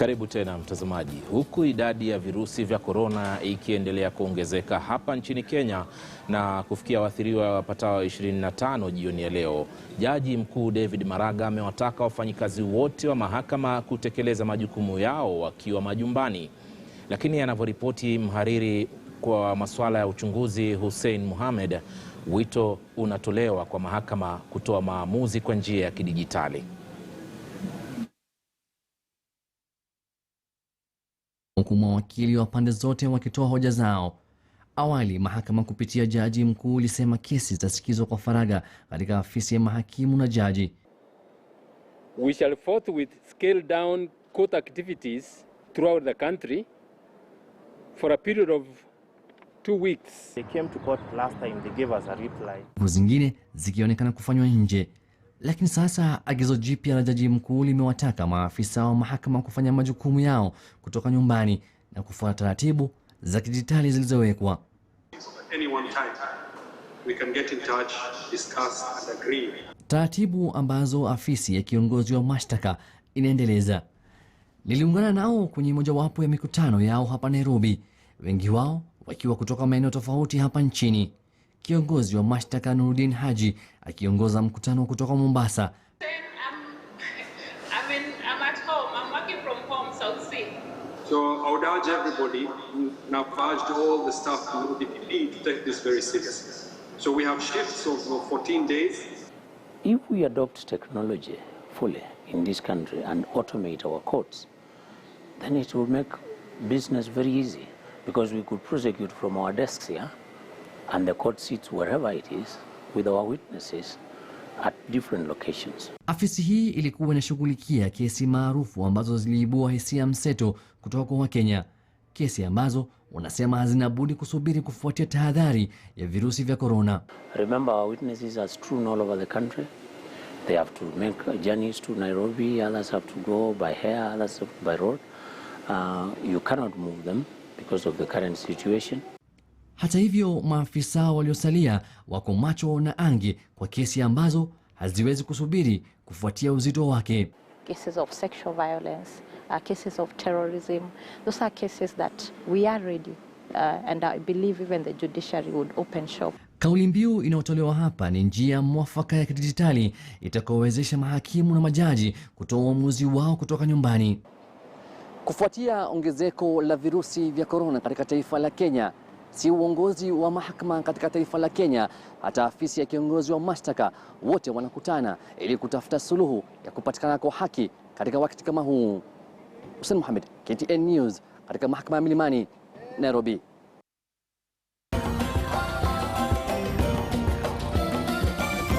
Karibu tena mtazamaji. Huku idadi ya virusi vya korona ikiendelea kuongezeka hapa nchini Kenya na kufikia waathiriwa wapatao 25 jioni ya leo, Jaji Mkuu David Maraga amewataka wafanyikazi wote wa mahakama kutekeleza majukumu yao wakiwa majumbani. Lakini anavyoripoti mhariri kwa masuala ya uchunguzi Hussein Mohamed, wito unatolewa kwa mahakama kutoa maamuzi kwa njia ya kidijitali. Huku mawakili wa pande zote wakitoa hoja zao. Awali mahakama kupitia jaji mkuu ilisema kesi zitasikizwa kwa faragha katika afisi ya mahakimu na jaji. We shall forthwith scale down court activities throughout the country for a period of 2 weeks. They came to court last time, they gave us a reply. Zingine zikionekana kufanywa nje. Lakini sasa agizo jipya la jaji mkuu limewataka maafisa wa mahakama kufanya majukumu yao kutoka nyumbani na kufuata taratibu za kidijitali zilizowekwa. Taratibu ambazo afisi ya kiongozi wa mashtaka inaendeleza. Niliungana nao kwenye mojawapo ya mikutano yao hapa Nairobi, wengi wao wakiwa kutoka maeneo tofauti hapa nchini. Kiongozi wa mashtaka Nuruddin Haji akiongoza mkutano kutoka Mombasa. I'm at home. I'm working from home, South Sea. So I would urge everybody, and I've urged all the staff in the DPP to take this very seriously. So we have shifts of 14 days. If we adopt technology fully in this country and automate our courts, then it will make business very easy, because we could prosecute from our desks here and the court seats wherever it is with our witnesses at different locations. Afisi hii ilikuwa inashughulikia kesi maarufu ambazo ziliibua hisia mseto kutoka kwa Wakenya. Kesi ambazo wanasema hazina budi kusubiri kufuatia tahadhari ya virusi vya corona. Remember, our witnesses are strewn all over the country. They have to make journeys to Nairobi, others have to go by air, others by road. You cannot move them because of the current situation. Hata hivyo, maafisa waliosalia wako macho na ange kwa kesi ambazo haziwezi kusubiri kufuatia uzito wake. Cases of sexual violence, cases of terrorism, those are cases that we are ready and I believe even the judiciary would open shop. Kauli mbiu inayotolewa hapa ni njia mwafaka ya kidijitali itakayowezesha mahakimu na majaji kutoa uamuzi wao kutoka nyumbani. Kufuatia ongezeko la virusi vya korona katika taifa la Kenya, si uongozi wa mahakama katika taifa la Kenya, hata afisi ya kiongozi wa mashtaka, wote wanakutana ili kutafuta suluhu ya kupatikana kwa haki katika wakati kama huu. Hussein Mohamed, KTN News, katika mahakama ya Milimani, Nairobi.